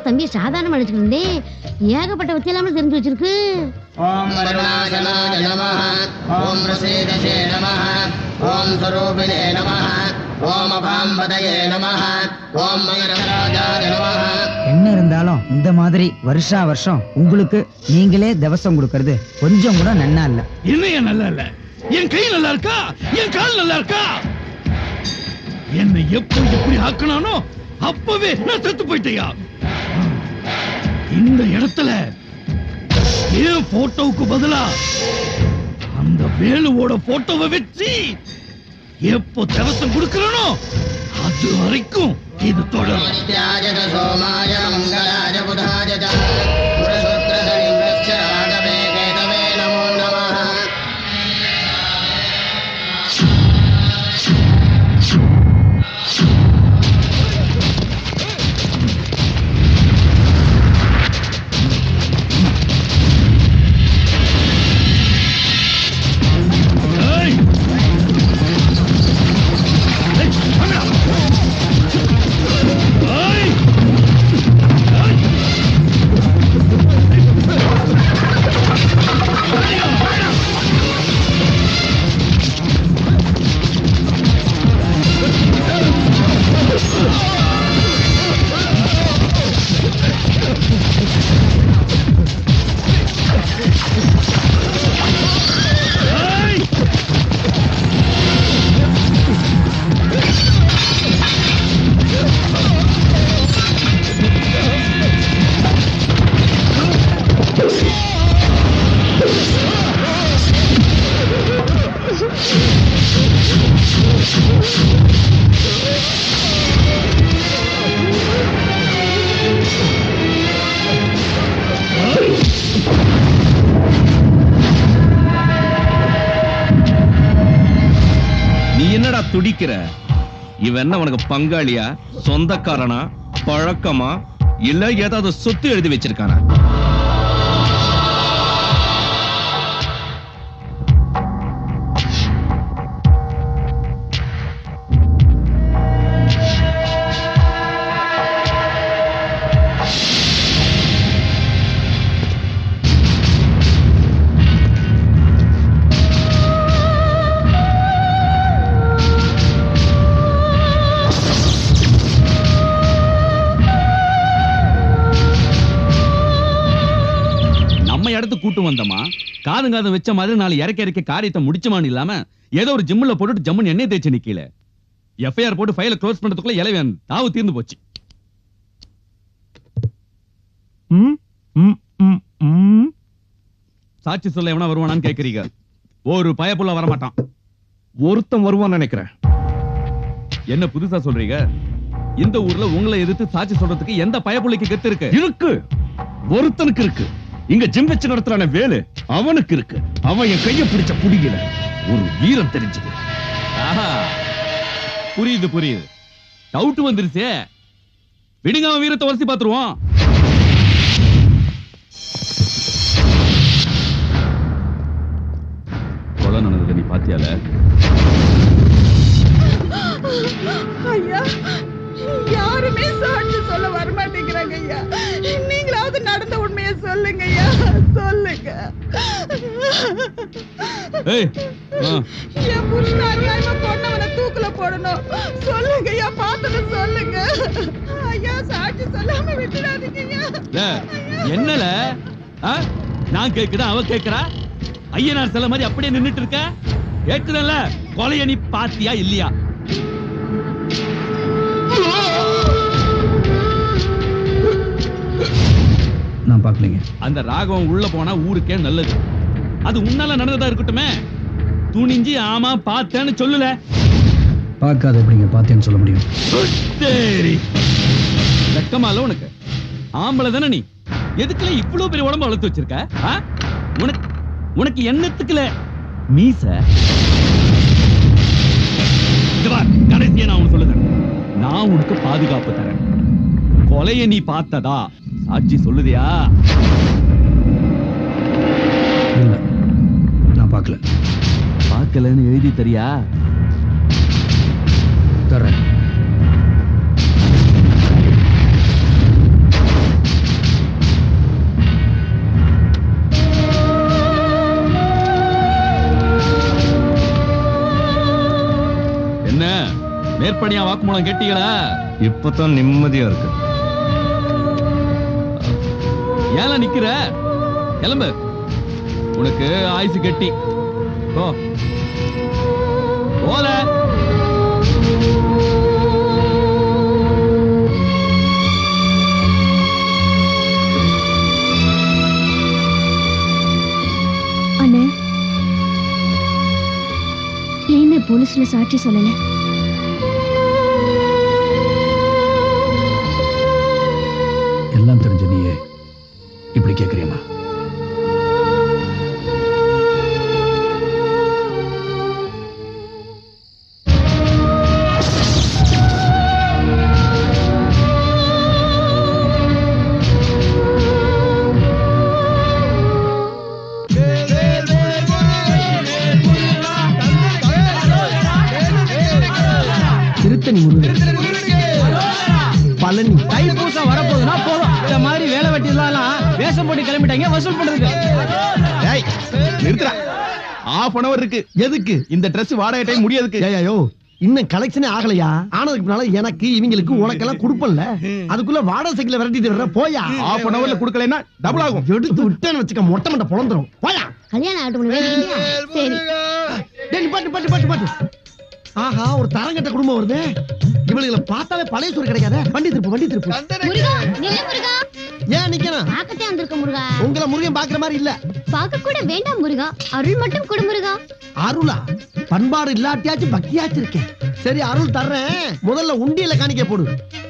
தம்பி சாதாரண அடிச்சுட்டு இருந்தேன். ஏகப்பட்ட வச்சலாம தெரிஞ்சு வச்சிருக்கு. ஓம் வருணாச்சலாய நமஹ, ஓம் பிரசீதசே நமஹ, ஓம் ஸ்வரூபிணே நமஹ, ஓம் அபாம்பதயே நமஹ, ஓம் மகரராஜாய நமஹ. என்ன இருந்தாலும் இந்த மாதிரி வருஷா வருஷம் உங்களுக்கு நீங்களே தவசம் கொடுக்கறது கொஞ்சம் கூட நன்னா இல்ல. என்னைய நல்லா இல்ல? என் கை நல்லா இருக்கா? என் கால் நல்லா இருக்கா? என்னை எப்போ எப்படி ஆக்கணானோ அப்பவே நான் செத்து போயிட்டையா? இந்த இடத்துல என் போட்டோவுக்கு பதிலா அந்த வேலுவோட போட்டோவை வச்சு எப்போ தவசம் கொடுக்கறனோ அது வரைக்கும் இது தொடரும். நித்யாய சோமாய மங்களாய புதாய ச புரசுத்ரதனி விரக்ஷராகவே கேதவே நமோ நமஹ. ஏய்! ஏய், வாங்கடா! ஏய்! ஏய்! ஏய்! நீ என்னடா துடிக்கிற? இவன் என்ன உனக்கு பங்காளியா, சொந்தக்காரனா, பழக்கமா, இல்ல ஏதாவது சொத்து எழுதி வச்சிருக்கானா? நம்ம இடத்துக்கு கூட்டு வந்தமா காது வச்ச மாதிரி நாலு இறக்க காரியத்தை முடிச்சமான்னு இல்லாம ஏதோ ஒரு ஜிம்ல போட்டுட்டு ஜம்முன்னு எண்ணெய் தேய்ச்சி நிக்கல. எஃப்ஐஆர் போட்டு ஃபைலை க்ளோஸ் பண்றதுக்குள்ள இலவன் தாவு தீர்ந்து போச்சு. சாட்சி சொல்ல எவனா வருவானான்னு கேக்குறீங்க. ஒரு பயப்புள்ள வரமாட்டான். ஒருத்தன் வருவான்னு நினைக்கிறேன். என்ன புதுசா சொல்றீங்க? இந்த ஊர்ல உங்களை எதிர்த்து சாட்சி சொல்றதுக்கு எந்த பயப்புள்ளைக்கு கெத்து இருக்கு? இருக்கு, ஒருத்தனுக்கு இருக்கு. இங்க ஜிம் வச்சு நடத்துறான வேலு, அவனுக்கு இருக்கு. அவன் என் கைய பிடிச்ச புடிக்கல. ஒரு வீரம் தெரிஞ்சது. ஆஹா, புரியுது புரியுது. டவுட் வந்துருச்சே. விடுங்க, அவன் வீரத்தை வரிசை பாத்துருவோம். கொலை நடந்தது நீ பாத்தியால? ஐயா, யாருமே சாட்சி சொல்ல வரமாட்டேங்கிறாங்க ஐயா. நீங்களாவது நடந்த உண்மையை சொல்லுங்க ஐயா, சொல்லுங்க. ஏய், என் புருஷன் அநியாயமா கொன்னவனை தூக்குல போடணும். சொல்லுங்க ஐயா, பார்த்தத சொல்லுங்க ஐயா. சாட்சி சொல்லாம விட்டுடாதீங்க ஐயா. என்னல நான் கேக்குறேன், அவ கேக்குறா. ஐயனார் சில மாதிரி அப்படியே நின்னுட்டு இருக்க. கேக்குறல, கொலைய நீ பாத்தியா இல்லையா? நான் பார்க்கலீங்க. அந்த ராகவன் உள்ள போனா ஊருக்கே நல்லது. அது உன்னால நடந்ததா இருக்கட்டுமே. துணிஞ்சி ஆமா பார்த்தேன்னு சொல்லல. பார்க்காத எப்படிங்க பார்த்தேன்னு சொல்ல முடியும்? சரி, வெக்கமால உனக்கு? ஆம்பளை தானே நீ? எதுக்குல இவ்வளவு பெரிய உடம்பு வளர்த்து வச்சிருக்க? உனக்கு என்னத்துக்குல மீச? கடைசியா நான் உனக்கு சொல்லுறேன், நான் உனக்கு பாதுகாப்பு தரேன். கொலைய நீ பார்த்ததா சாட்சி சொல்லுதியா? இல்ல, நான் பார்க்கல. பார்க்கலன்னு எழுதி தரியா? தர்றேன். கற்பனையா வாக்குமூலம் கேட்டீங்களா? இப்பதான் நிம்மதியா இருக்கு. ஏல நிக்கிற? கிளம்பு, உனக்கு ஆயுசு கட்டி. போ போல. அண்ணே, ஏன் போலீஸ்ல சாட்சி சொல்லல? எல்லாம் தெரிஞ்ச நீயே இப்படி கேக்குறியம்மா? திருத்தணி முருகன், பழனி, தைப்பூசம் வரப்போகுதுன்னா போதும். இந்த மாதிரி வேலை வெட்டி வேஷம் போட்டு கிளம்பிட்டாங்க வசூல் பண்றதுக்கு. நிறுத்துறா. half an hour இருக்கு. எதுக்கு இந்த Dress வாடகை டைம் முடியாதுக்கு. ஏய்யோ, இன்னும் கலெக்ஷனே ஆகலையா? ஆனதுக்கு முன்னால எனக்கு இவங்களுக்கு உனக்கெல்லாம் கொடுப்பல்ல, அதுக்குள்ள வாடகை சைக்கிள் விரட்டிட்டு வர்ற போயா. half an hourல குடுக்கலைன்னா டபுள் ஆகும். எடுத்து விட்டேன்னு வச்சுக்க, மொட்டை மண்டை பொழந்துரும். போயா. கல்யாணம் ஆகட்டும் வேண்டிக்கிட்டியா? சரி. டேய், பாட்டு பாட்டு பாட்டு பாட்டு. ஆஹா, ஒரு தரங்கட்ட குடும்பம் வருது. இவளுகளை பார்த்தாலே பழைய சோறு கிடைக்காத. வண்டி திருப்பு, வண்டி திருப்பு. முருகா, நில்லு முருகா. ஏன் நிக்கணும்? பார்க்கத்தே வந்திருக்க முருகா. உங்களை முருகன் பாக்குற மாதிரி இல்ல. பார்க்க கூட வேண்டாம் முருகா, அருள் மட்டும் கொடு முருகா. அருளா? பண்பாடு இல்லாட்டியாச்சும் பக்தியாச்சும் இருக்கேன். சரி, அருள் தர்றேன். முதல்ல உண்டியல காணிக்க போடு.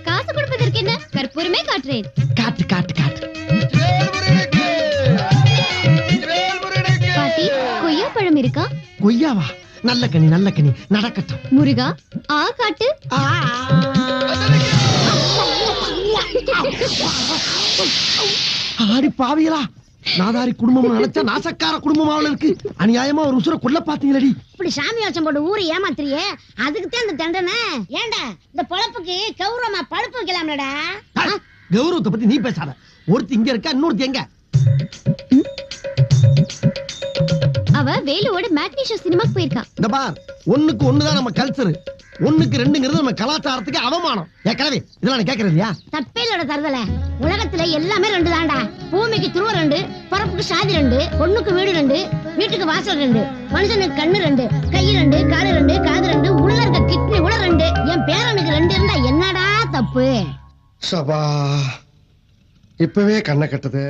காசு கொடுப்பதற்கு என்ன, கற்பூரமே காட்டுறேன். காட்டு காட்டு காட்டு. பாட்டி, கொய்யா பழம் இருக்கா? கொய்யாவா? நல்ல கனி, நல்ல கனி, நடக்கட்டும். முருகா, ஆ காட்டு. ஆ. ஆடி பாவியலா, நாதாரி குடும்பம் நினைச்சா நாசக்கார குடும்பமாவில இருக்கு. அநியாயமா ஒரு உசுர கொல்ல பாத்தீங்களடி. இப்படி சாமி வேஷம் போட்டு ஊரை ஏமாத்துறியே, அதுக்குத்தான் இந்த தண்டனை. ஏண்டா இந்த பொழப்புக்கு கௌரவமா பழுப்பு வைக்கலாம்லடா. கௌரவத்தை பத்தி நீ பேசாத. ஒருத்தி இங்க இருக்கா, இன்னொருத்தி எங்க? அவ வேலுவோட மேட்னி ஷோ சினிமாக்கு போயிருக்கா. இந்த பார், ஒண்ணுக்கு ஒண்ணுதான் நம்ம கல்ச்சர், ஒண்ணுக்கு ரெண்டுங்கிறது நம்ம கலாச்சாரத்துக்கு அவமானம். ஏற்கனவே இதெல்லாம் கேக்குறது இல்லையா? தப்பேலோட தருதல. உலகத்துல எல்லாமே ரெண்டு தான்டா. பூமிக்கு துருவ ரெண்டு, பரப்புக்கு சாதி ரெண்டு, பொண்ணுக்கு வீடு ரெண்டு, வீட்டுக்கு வாசல் ரெண்டு, மனுஷனுக்கு கண்ணு ரெண்டு, கை ரெண்டு, காலு ரெண்டு, காது ரெண்டு, உள்ள இருக்க கிட்னி கூட ரெண்டு. என் பேரனுக்கு ரெண்டு இருந்தா என்னடா தப்பு? சபா, இப்பவே கண்ணை கட்டுது.